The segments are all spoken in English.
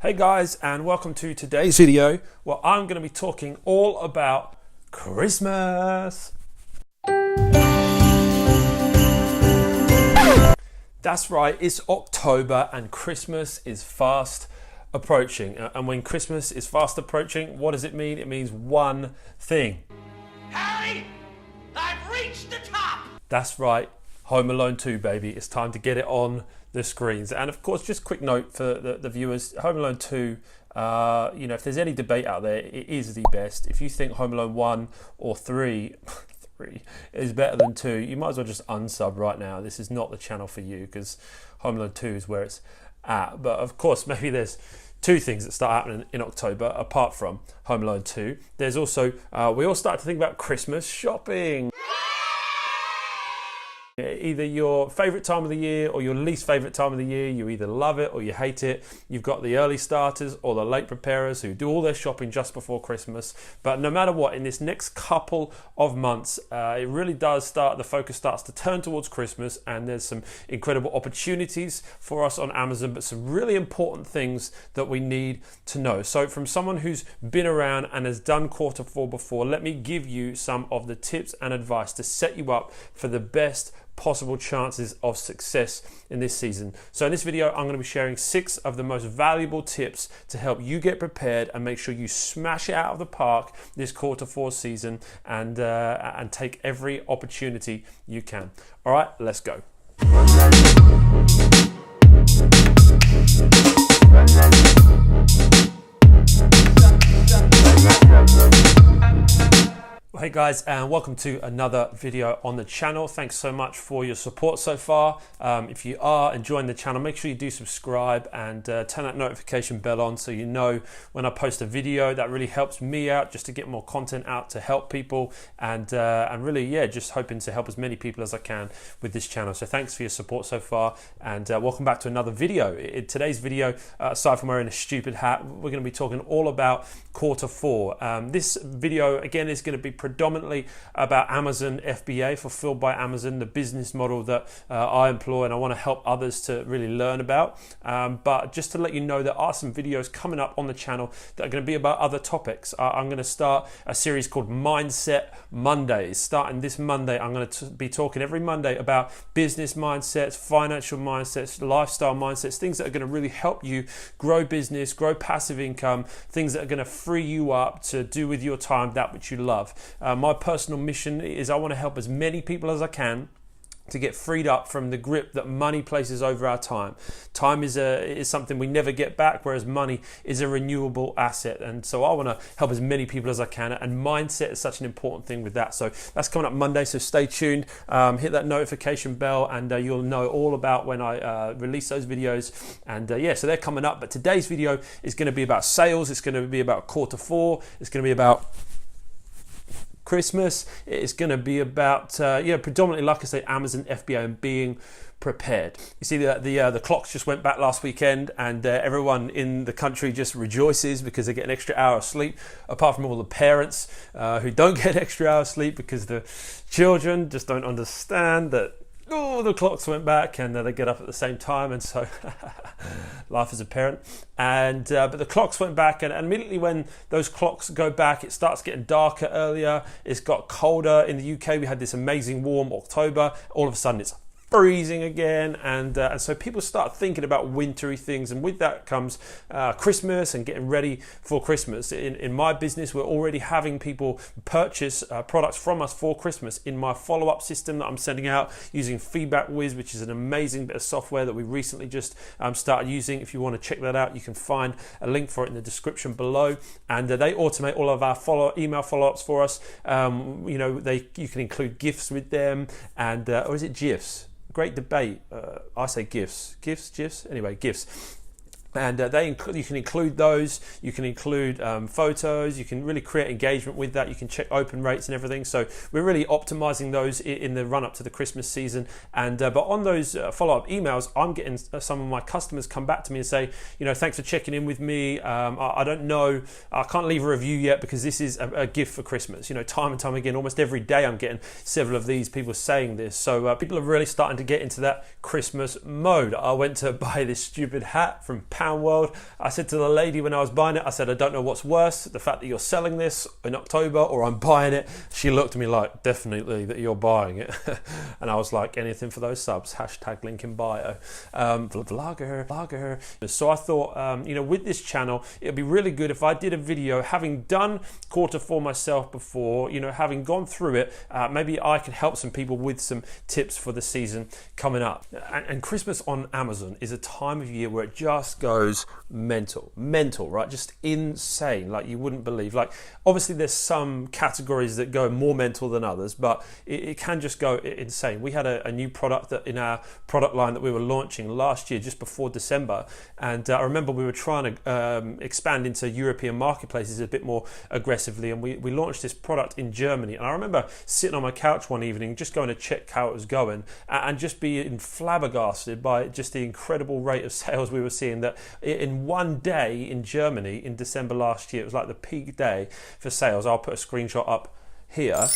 Hey guys, and welcome to today's video where I'm going to be talking all about Christmas. That's right, it's October and Christmas is fast approaching. And when Christmas is fast approaching, what does it mean? It means one thing. Harry, I've reached the top! That's right, Home Alone 2, baby. It's time to get it on the screens. And of course, just quick note for the viewers, Home Alone 2, if there's any debate out there, it is the best. If you think Home Alone 1 or 3 is better than 2, you might as well just unsub right now. This is not the channel for you because Home Alone 2 is where it's at. But of course, maybe there's two things that start happening in October apart from Home Alone 2. There's also, we all start to think about Christmas shopping. Either your favourite time of the year or your least favourite time of the year. You either love it or you hate it. You've got the early starters or the late preparers who do all their shopping just before Christmas. But no matter what, in this next couple of months, it really does the focus starts to turn towards Christmas, and there's some incredible opportunities for us on Amazon, but some really important things that we need to know. So from someone who's been around and has done quarter four before, let me give you some of the tips and advice to set you up for the best possible chances of success in this season. So in this video, I'm going to be sharing 6 of the most valuable tips to help you get prepared and make sure you smash it out of the park this quarter four season and take every opportunity you can. All right, let's go. Hey guys, and welcome to another video on the channel. Thanks so much for your support so far. If you are enjoying the channel, make sure you do subscribe and turn that notification bell on so you know when I post a video. That really helps me out just to get more content out to help people and really, just hoping to help as many people as I can with this channel. So thanks for your support so far, and welcome back to another video. In today's video, aside from wearing a stupid hat, we're going to be talking all about quarter four. This video again is going to be predominantly about Amazon FBA, fulfilled by Amazon, the business model that I employ and I want to help others to really learn about. But just to let you know, there are some videos coming up on the channel that are going to be about other topics. I'm going to start a series called Mindset Mondays. Starting this Monday, I'm going to be talking every Monday about business mindsets, financial mindsets, lifestyle mindsets, things that are going to really help you grow business, grow passive income, things that are going to free you up to do with your time that which you love. My personal mission is I want to help as many people as I can to get freed up from the grip that money places over our time. Time is something we never get back, whereas money is a renewable asset. And so I want to help as many people as I can, and mindset is such an important thing with that. So that's coming up Monday, so stay tuned, hit that notification bell, and you'll know all about when I release those videos. And so they're coming up. But today's video is going to be about sales, it's going to be about quarter four, it's going to be about Christmas. It's going to be about predominantly, like I say, Amazon FBA and being prepared. You see that the clocks just went back last weekend, and everyone in the country just rejoices because they get an extra hour of sleep, apart from all the parents who don't get an extra hour of sleep because the children just don't understand that the clocks went back and they get up at the same time, and so life as a parent. And but the clocks went back, and immediately when those clocks go back, it starts getting darker earlier. It's got colder in the UK. We had this amazing warm October. All of a sudden it's freezing again, and so people start thinking about wintry things, and with that comes Christmas and getting ready for Christmas. In my business, we're already having people purchase products from us for Christmas in my follow-up system that I'm sending out using Feedback Whiz, which is an amazing bit of software that we recently just started using. If you want to check that out, you can find a link for it in the description below, and they automate all of our email follow-ups for us. You can include GIFs with them, and or is it GIFs? Great debate. I say GIFs. GIFs? Anyway, GIFs. And you can include those, you can include photos, you can really create engagement with that, you can check open rates and everything. So we're really optimizing those in the run up to the Christmas season. And but on those follow-up emails, I'm getting some of my customers come back to me and say, thanks for checking in with me. I don't know, I can't leave a review yet because this is a gift for Christmas. Time and time again, almost every day I'm getting several of these people saying this. So people are really starting to get into that Christmas mode. I went to buy this stupid hat from £100 world. I said to the lady when I was buying it, I said, I don't know what's worse, the fact that you're selling this in October or I'm buying it. She looked at me like, definitely that you're buying it. And I was like, anything for those subs, hashtag link in bio. Vlogger. So I thought, with this channel, it'd be really good if I did a video having done Q4 myself before, having gone through it, maybe I could help some people with some tips for the season coming up. And Christmas on Amazon is a time of year where it just goes mental, right? Just insane, like you wouldn't believe. Like, obviously there's some categories that go more mental than others, but it can just go insane. We had a new product that in our product line that we were launching last year, just before December, and I remember we were trying to expand into European marketplaces a bit more aggressively, and we launched this product in Germany. And I remember sitting on my couch one evening just going to check how it was going and just being flabbergasted by just the incredible rate of sales we were seeing. That in one day in Germany in December last year, it was like the peak day for sales. I'll put a screenshot up here.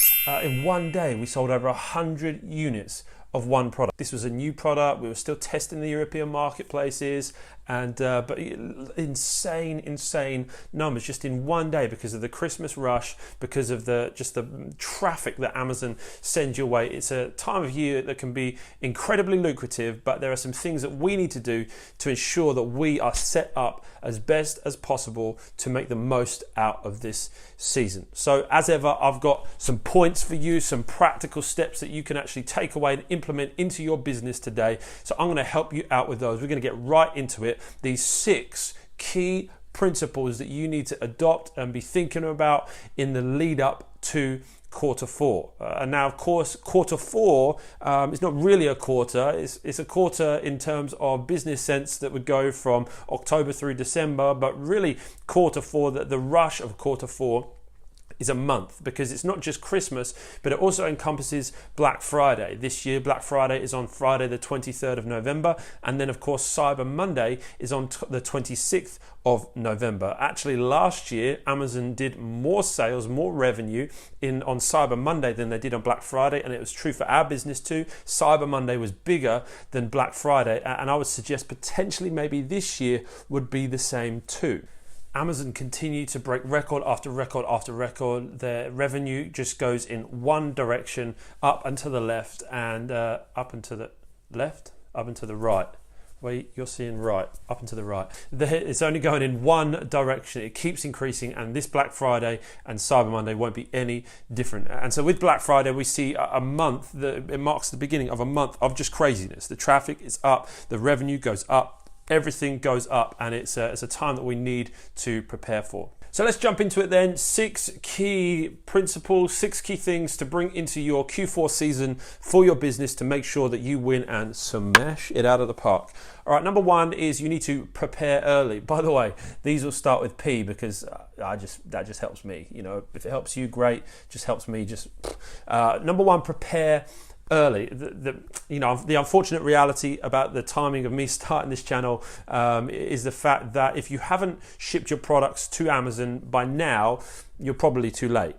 In one day we sold over 100 units of one product. This was a new product. We were still testing the European marketplaces, and but insane numbers just in one day because of the Christmas rush, because of the traffic that Amazon sends your way. It's a time of year that can be incredibly lucrative, but there are some things that we need to do to ensure that we are set up as best as possible to make the most out of this season. So as ever, I've got some points for you, some practical steps that you can actually take away and implement into your business today. So I'm going to help you out with those. We're going to get right into it. These 6 key principles that you need to adopt and be thinking about in the lead up to Q4. And now, of course, Q4 is not really a quarter. It's a quarter in terms of business sense that would go from October through December, but really Q4, the rush of Q4 is a month, because it's not just Christmas, but it also encompasses Black Friday. This year, Black Friday is on Friday the 23rd of November, and then of course Cyber Monday is on the 26th of November. Actually, last year Amazon did more sales, more revenue on Cyber Monday than they did on Black Friday, and it was true for our business too. Cyber Monday was bigger than Black Friday, and I would suggest potentially maybe this year would be the same too. Amazon continue to break record after record after record. Their revenue just goes in one direction, up and to the left, and up and to the right. Wait, you're seeing right, up and to the right. It's only going in one direction. It keeps increasing, and this Black Friday and Cyber Monday won't be any different. And so with Black Friday, we see a month that it marks the beginning of a month of just craziness. The traffic is up, the revenue goes up, everything goes up, and it's a time that we need to prepare for. So let's jump into it then. 6 key principles, 6 key things to bring into your Q4 season for your business to make sure that you win and smash it out of the park. All right, number 1 is you need to prepare early. By the way, these will start with P because that just helps me. If it helps you, great. Just helps me. Number 1, prepare early. The unfortunate reality about the timing of me starting this channel is the fact that if you haven't shipped your products to Amazon by now, you're probably too late.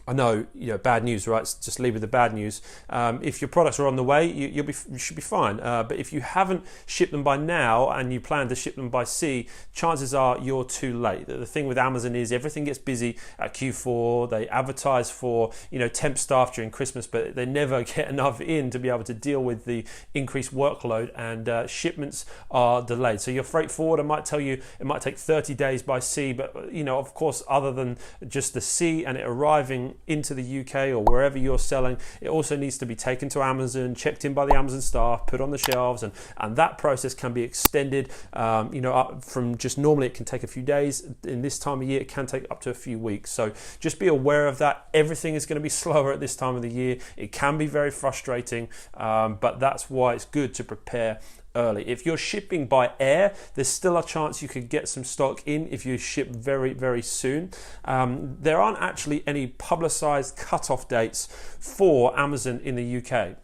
I know, bad news, right? Just leave with the bad news. If your products are on the way, you should be fine. But if you haven't shipped them by now and you plan to ship them by sea, chances are you're too late. The thing with Amazon is everything gets busy at Q4. They advertise for, temp staff during Christmas, but they never get enough in to be able to deal with the increased workload, and shipments are delayed. So your freight forwarder might tell you it might take 30 days by sea, but of course, other than just the sea and it arriving into the UK or wherever you're selling, it also needs to be taken to Amazon, checked in by the Amazon staff, put on the shelves, and that process can be extended up from just normally it can take a few days. In this time of year, it can take up to a few weeks. So just be aware of that. Everything is going to be slower at this time of the year. It can be very frustrating, but that's why it's good to prepare early. If you're shipping by air, there's still a chance you could get some stock in if you ship very, very soon. There aren't actually any publicized cutoff dates for Amazon in the UK.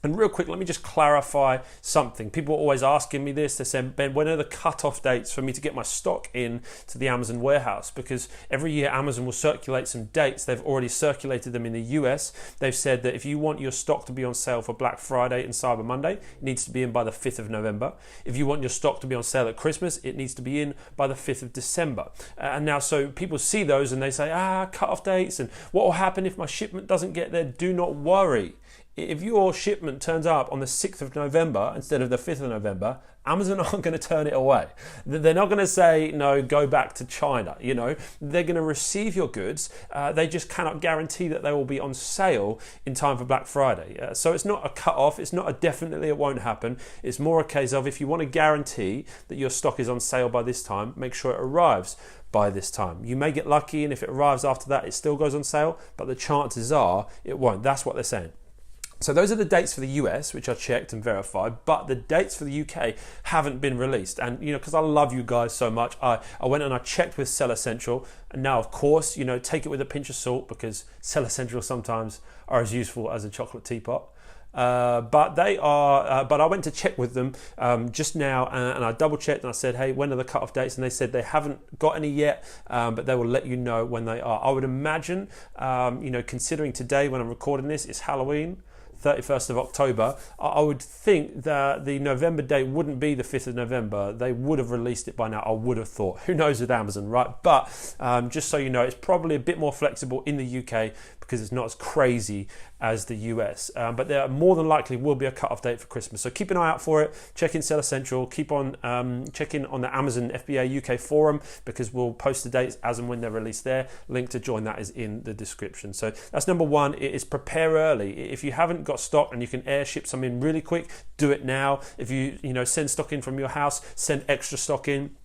And real quick, let me just clarify something. People are always asking me this. They say, Ben, when are the cut-off dates for me to get my stock in to the Amazon warehouse? Because every year Amazon will circulate some dates. They've already circulated them in the US. They've said that if you want your stock to be on sale for Black Friday and Cyber Monday, it needs to be in by the 5th of November. If you want your stock to be on sale at Christmas, it needs to be in by the 5th of December. And now, so people see those and they say, cut-off dates, and what will happen if my shipment doesn't get there? Do not worry. If your shipment turns up on the 6th of November instead of the 5th of November, Amazon aren't going to turn it away. They're not going to say, no, go back to China. They're going to receive your goods. They just cannot guarantee that they will be on sale in time for Black Friday. So it's not a cut-off. It's not a definitely it won't happen. It's more a case of if you want to guarantee that your stock is on sale by this time, make sure it arrives by this time. You may get lucky, and if it arrives after that, it still goes on sale, but the chances are it won't. That's what they're saying. So those are the dates for the US, which I checked and verified, but the dates for the UK haven't been released. And, because I love you guys so much, I went and I checked with Seller Central. And now, of course, take it with a pinch of salt, because Seller Central sometimes are as useful as a chocolate teapot. But I went to check with them just now, and I double checked and I said, hey, when are the cut-off dates? And they said they haven't got any yet, but they will let you know when they are. I would imagine, considering today when I'm recording this, it's Halloween, 31st of October, I would think that the November date wouldn't be the 5th of November. They would have released it by now, I would have thought. Who knows with Amazon, right? But just so you know, it's probably a bit more flexible in the UK because it's not as crazy as the US. But there more than likely will be a cut-off date for Christmas. So keep an eye out for it. Check in Seller Central. Keep on checking on the Amazon FBA UK forum, because we'll post the dates as and when they're released there. Link to join that is in the description. So that's number one. It is prepare early. If you haven't got stock and you can airship some in really quick, do it now. If you send stock in from your house, send extra stock in.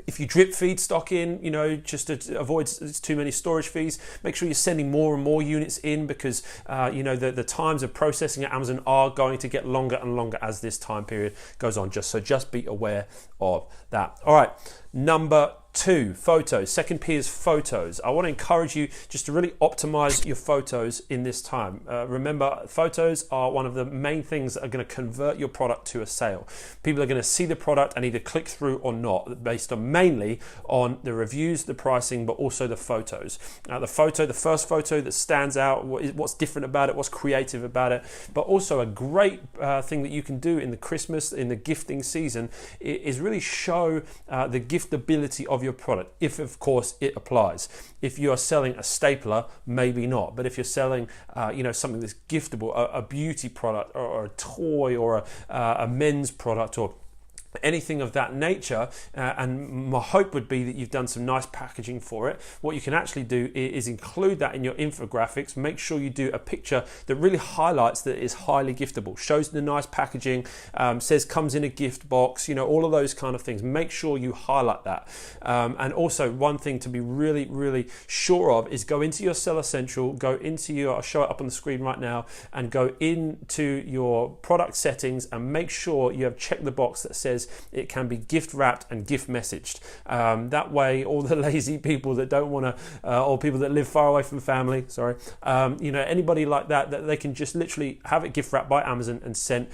If you drip feed stock in, just to avoid too many storage fees, make sure you're sending more and more units in, because, the times of processing at Amazon are going to get longer and longer as this time period goes on. Just be aware of that. All right, number 2, photos. Second P is photos. I want to encourage you just to really optimize your photos in this time. Remember, photos are one of the main things that are going to convert your product to a sale. People are going to see the product and either click through or not, based on mainly on the reviews, the pricing, but also the photos. The first photo that stands out, what's different about it, what's creative about it, but also a great thing that you can do in the gifting season is really show the giftability of your product, if of course it applies. If you are selling a stapler, maybe not, but if you're selling something that's giftable, a beauty product or a toy or a men's product or anything of that nature, and my hope would be that you've done some nice packaging for it. What you can actually do is include that in your infographics. Make sure you do a picture that really highlights that it is highly giftable, shows the nice packaging, says comes in a gift box, all of those kind of things. Make sure you highlight that. And also, one thing to be really, really sure of is go into your Seller Central, I'll show it up on the screen right now, and go into your product settings and make sure you have checked the box that says it can be gift wrapped and gift messaged. That way, all the lazy people that don't want to, or people that live far away from family, anybody like that they can just literally have it gift wrapped by Amazon and sent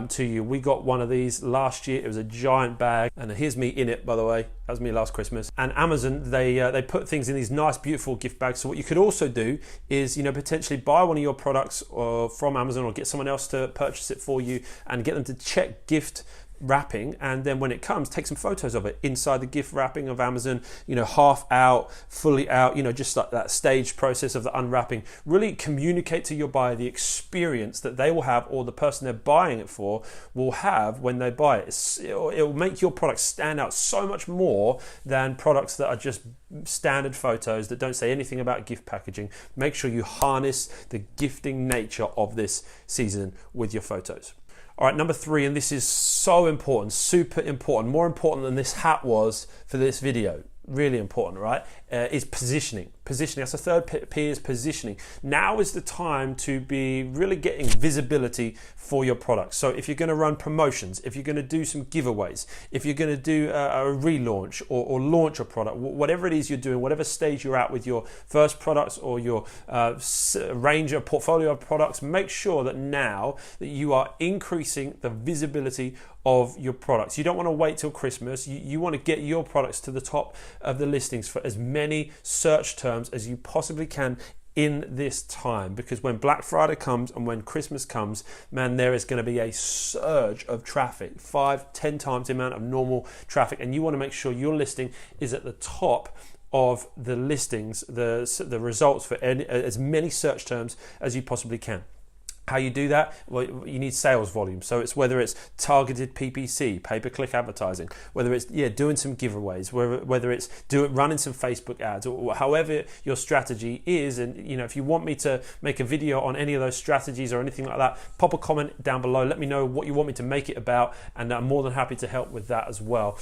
to you. We got one of these last year. It was a giant bag, and here's me in it, by the way. That was me last Christmas. And Amazon, they put things in these nice, beautiful gift bags. So what you could also do is, potentially buy one of your products from Amazon, or get someone else to purchase it for you and get them to check gift wrapping, and then when it comes, take some photos of it inside the gift wrapping of Amazon, half out, fully out, just like that staged process of the unwrapping. Really communicate to your buyer the experience that they will have, or the person they're buying it for will have when they buy it. It will make your product stand out so much more than products that are just standard photos that don't say anything about gift packaging. Make sure you harness the gifting nature of this season with your photos. All right, number 3, and this is so important, super important, more important than this hat was for this video, really important, right, is positioning. positioning. That's the third P is positioning. Now is the time to be really getting visibility for your products. So if you're going to run promotions, if you're going to do some giveaways, if you're going to do a relaunch or launch a product, whatever it is you're doing, whatever stage you're at with your first products or your range of portfolio of products, make sure that now that you are increasing the visibility of your products. You don't want to wait till Christmas. You want to get your products to the top of the listings for as many search terms as you possibly can in this time, because when Black Friday comes and when Christmas comes, man, there is going to be a surge of traffic, 5-10 times the amount of normal traffic, and you want to make sure your listing is at the top of the listings, the results for as many search terms as you possibly can. How you do that? Well, you need sales volume. So it's whether it's targeted PPC, pay-per-click advertising, whether it's doing some giveaways, whether it's running some Facebook ads, or however your strategy is. And if you want me to make a video on any of those strategies or anything like that, pop a comment down below. Let me know what you want me to make it about, and I'm more than happy to help with that as well.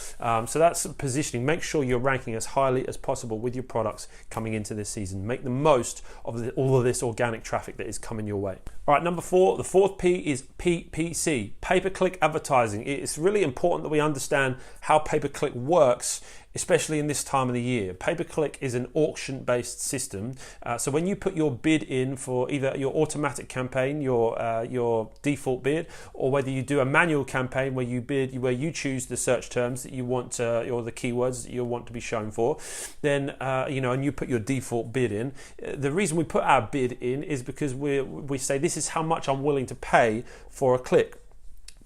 So that's positioning. Make sure you're ranking as highly as possible with your products coming into this season. Make the most of all of this organic traffic that is coming your way. All right, number 4, the fourth P is PPC, pay-per-click advertising. It's really important that we understand how pay-per-click works, especially in this time of the year. Pay-per-click is an auction-based system. So when you put your bid in for either your automatic campaign, your default bid, or whether you do a manual campaign where you choose the search terms that you want or the keywords that you want to be shown for, then and you put your default bid in. The reason we put our bid in is because we say this is how much I'm willing to pay for a click.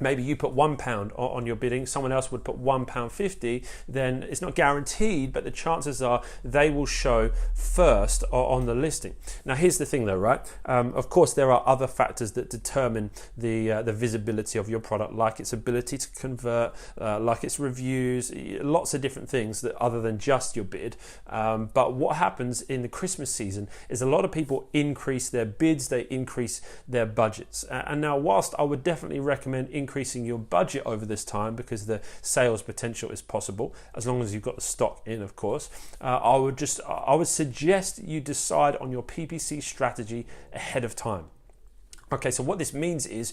Maybe you put £1 on your bidding, someone else would put £1.50, then it's not guaranteed, but the chances are they will show first on the listing. Now here's the thing though, right? Of course there are other factors that determine the visibility of your product, like its ability to convert, like its reviews, lots of different things that other than just your bid. But what happens in the Christmas season is a lot of people increase their bids, they increase their budgets. And now whilst I would definitely recommend increasing your budget over this time because the sales potential is possible, as long as you've got the stock in, of course, I would suggest you decide on your PPC strategy ahead of time. Okay, so what this means is,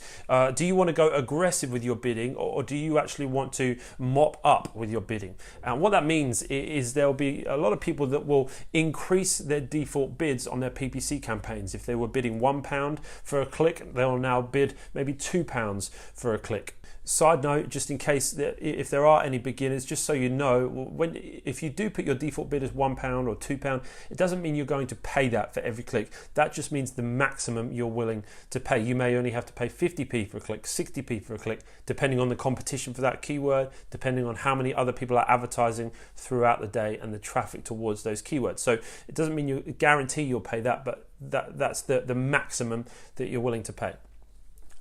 do you want to go aggressive with your bidding, or do you actually want to mop up with your bidding? And what that means is there'll be a lot of people that will increase their default bids on their PPC campaigns. If they were bidding £1 for a click, they'll now bid maybe £2 for a click. Side note, just in case that if there are any beginners, just so you know, if you do put your default bid as £1 or £2, it doesn't mean you're going to pay that for every click. That just means the maximum you're willing to pay. You may only have to pay 50p for a click, 60p for a click, depending on the competition for that keyword, depending on how many other people are advertising throughout the day and the traffic towards those keywords. So it doesn't mean you guarantee you'll pay that, but that's the maximum that you're willing to pay.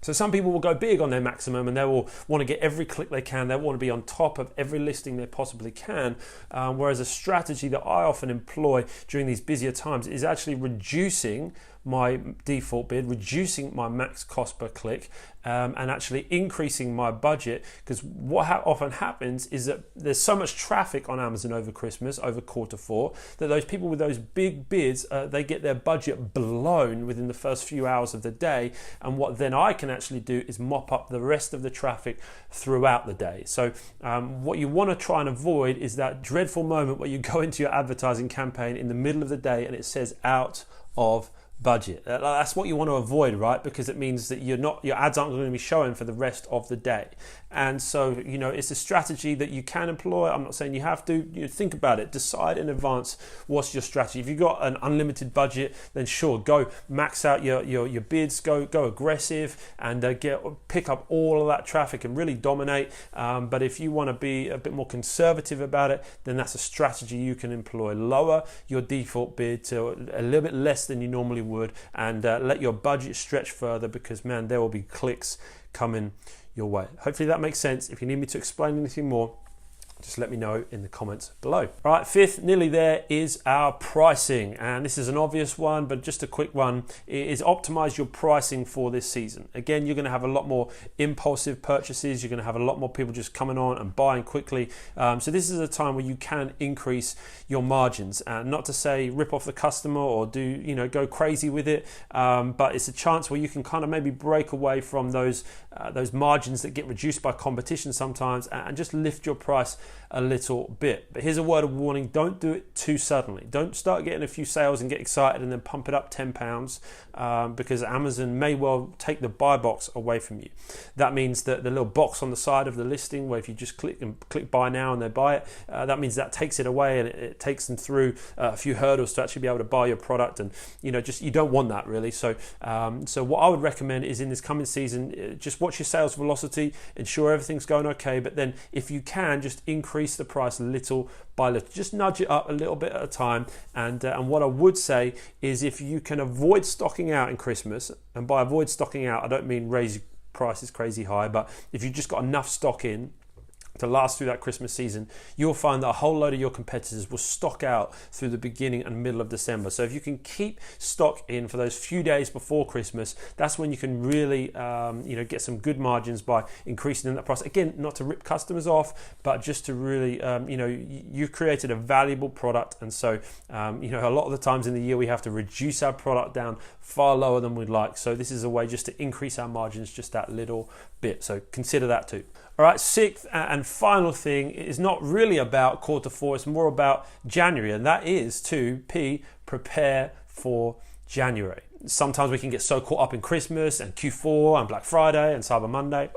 So some people will go big on their maximum and they will want to get every click they can. They want to be on top of every listing they possibly can. Whereas a strategy that I often employ during these busier times is actually reducing my default bid, reducing my max cost per click, and actually increasing my budget, because what often happens is that there's so much traffic on Amazon over Christmas, over Q4, that those people with those big bids, they get their budget blown within the first few hours of the day, and what then I can actually do is mop up the rest of the traffic throughout the day. So what you want to try and avoid is that dreadful moment where you go into your advertising campaign in the middle of the day and it says out of budget. That's what you want to avoid, right? Because it means that your ads aren't going to be showing for the rest of the day. And so, it's a strategy that you can employ. I'm not saying you have to. Think about it. Decide in advance what's your strategy. If you've got an unlimited budget, then sure, go max out your bids, go aggressive, and pick up all of that traffic and really dominate. But if you want to be a bit more conservative about it, then that's a strategy you can employ. Lower your default bid to a little bit less than you normally would, and let your budget stretch further, because man, there will be clicks coming your way. Hopefully that makes sense. If you need me to explain anything more, just let me know in the comments below. All right, fifth, nearly there, is our pricing. And this is an obvious one, but just a quick one, is optimize your pricing for this season. Again, you're gonna have a lot more impulsive purchases. You're gonna have a lot more people just coming on and buying quickly. So this is a time where you can increase your margins. Not to say rip off the customer or go crazy with it, but it's a chance where you can kind of maybe break away from those margins that get reduced by competition sometimes and just lift your price a little bit. But here's a word of warning: don't do it too suddenly. Don't start getting a few sales and get excited and then pump it up £10, because Amazon may well take the buy box away from you. That means that the little box on the side of the listing where if you just click buy now and they buy it, that means that takes it away and it takes them through a few hurdles to actually be able to buy your product, and you don't want that really. So what I would recommend is in this coming season, just watch your sales velocity, ensure everything's going okay, but then if you can, just increase the price little by little, just nudge it up a little bit at a time. And what I would say is, if you can avoid stocking out in Christmas, and by avoid stocking out I don't mean raise prices crazy high, but if you've just got enough stock in to last through that Christmas season, you'll find that a whole load of your competitors will stock out through the beginning and middle of December. So if you can keep stock in for those few days before Christmas, that's when you can really get some good margins by increasing that price. Again, not to rip customers off, but just to really you've created a valuable product, and so a lot of the times in the year we have to reduce our product down far lower than we'd like. So this is a way just to increase our margins just that little bit. So consider that too. All right, sixth and final thing is not really about quarter four, it's more about January, and that is to prepare for January. Sometimes we can get so caught up in Christmas and Q4 and Black Friday and Cyber Monday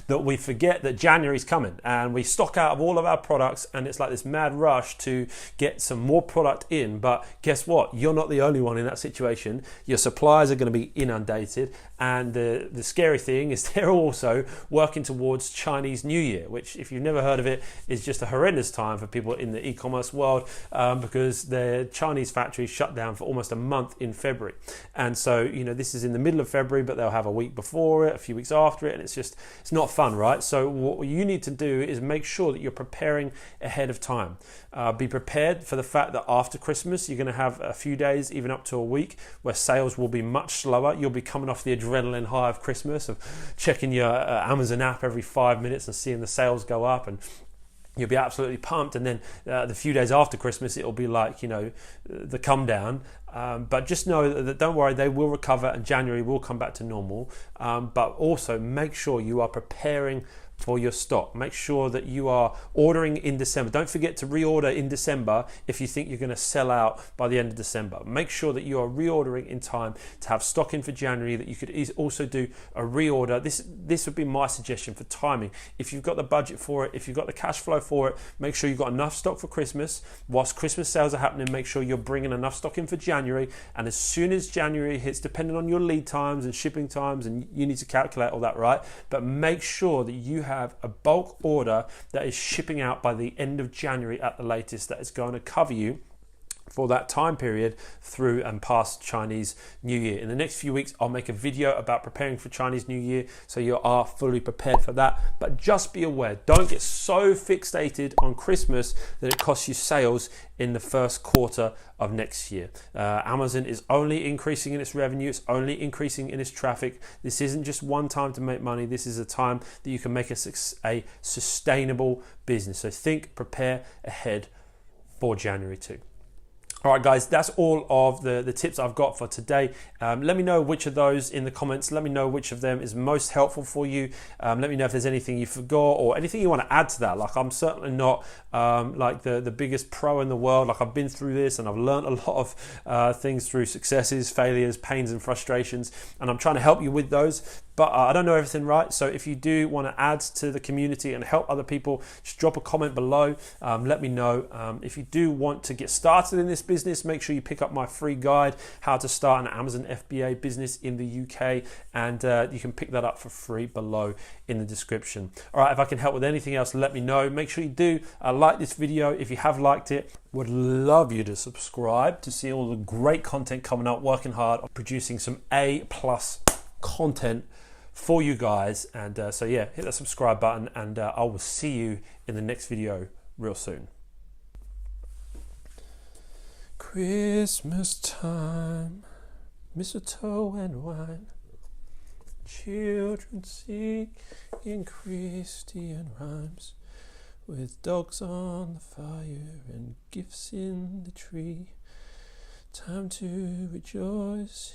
that we forget that January's coming, and we stock out of all of our products, and it's like this mad rush to get some more product in. But guess what? You're not the only one in that situation. Your suppliers are going to be inundated, and the scary thing is they're also working towards Chinese New Year, which, if you've never heard of it, is just a horrendous time for people in the e-commerce world, because their Chinese factories shut down for almost a month in February. And so this is in the middle of February, but they'll have a week before it, a few weeks after it, and it's not fun, right? So what you need to do is make sure that you're preparing ahead of time. Be prepared for the fact that after Christmas, you're going to have a few days, even up to a week, where sales will be much slower. You'll be coming off the adrenaline high of Christmas, of checking your Amazon app every 5 minutes and seeing the sales go up, and you'll be absolutely pumped. And then the few days after Christmas, it'll be like, the come down. But just know that don't worry, they will recover and January will come back to normal. But also make sure you are preparing for your stock. Make sure that you are ordering in December. Don't forget to reorder in December if you think you're going to sell out by the end of December. Make sure that you are reordering in time to have stock in for January, that you could also do a reorder. This would be my suggestion for timing. If you've got the budget for it, if you've got the cash flow for it, make sure you've got enough stock for Christmas. Whilst Christmas sales are happening, make sure you're bringing enough stock in for January. And as soon as January hits, depending on your lead times and shipping times, and you need to calculate all that, right? But make sure that you have a bulk order that is shipping out by the end of January at the latest, that is going to cover you for that time period through and past Chinese New Year. In the next few weeks, I'll make a video about preparing for Chinese New Year, so you are fully prepared for that. But just be aware, don't get so fixated on Christmas that it costs you sales in the first quarter of next year. Amazon is only increasing in its revenue, it's only increasing in its traffic. This isn't just one time to make money, this is a time that you can make a sustainable business. So think, prepare ahead for January too. All right, guys, that's all of the tips I've got for today. Let me know which of those in the comments. Let me know which of them is most helpful for you. Let me know if there's anything you forgot or anything you want to add to that. Like, I'm certainly not like the biggest pro in the world. Like, I've been through this and I've learned a lot of things through successes, failures, pains and frustrations, and I'm trying to help you with those. But I don't know everything right, so if you do want to add to the community and help other people, just drop a comment below. Let me know. If you do want to get started in this business, make sure you pick up my free guide, How to Start an Amazon FBA Business in the UK, and you can pick that up for free below in the description. All right, if I can help with anything else, let me know. Make sure you do like this video if you have liked it. Would love you to subscribe to see all the great content coming up, working hard on producing some A+ content for you guys. And so yeah, hit that subscribe button, and I will see you in the next video real soon. Christmas time, mistletoe and wine, children singing Christian rhymes, with dogs on the fire and gifts in the tree. Time to rejoice